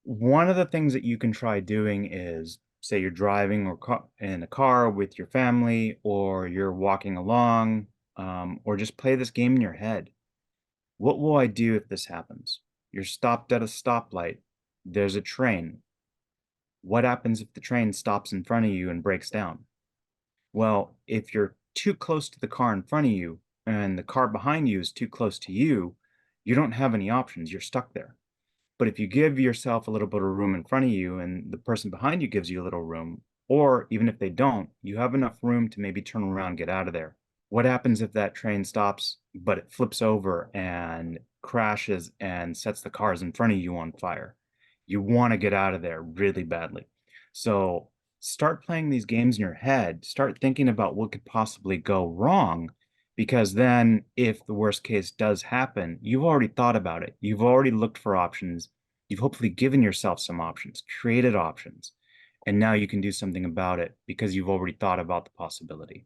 One of the things that you can try doing is, say you're driving or in a car with your family, or you're walking along, or just play this game in your head. What will I do if this happens? You're stopped at a stoplight. There's a train. What happens if the train stops in front of you and breaks down? Well, if you're too close to the car in front of you and the car behind you is too close to you, you don't have any options. You're stuck there. But if you give yourself a little bit of room in front of you and the person behind you gives you a little room, or even if they don't, you have enough room to maybe turn around and get out of there. What happens if that train stops, but it flips over and crashes and sets the cars in front of you on fire? You want to get out of there really badly. So start playing these games in your head. Start thinking about what could possibly go wrong, because then if the worst case does happen, you've already thought about it. You've already looked for options. You've hopefully given yourself some options, created options, and now you can do something about it because you've already thought about the possibility.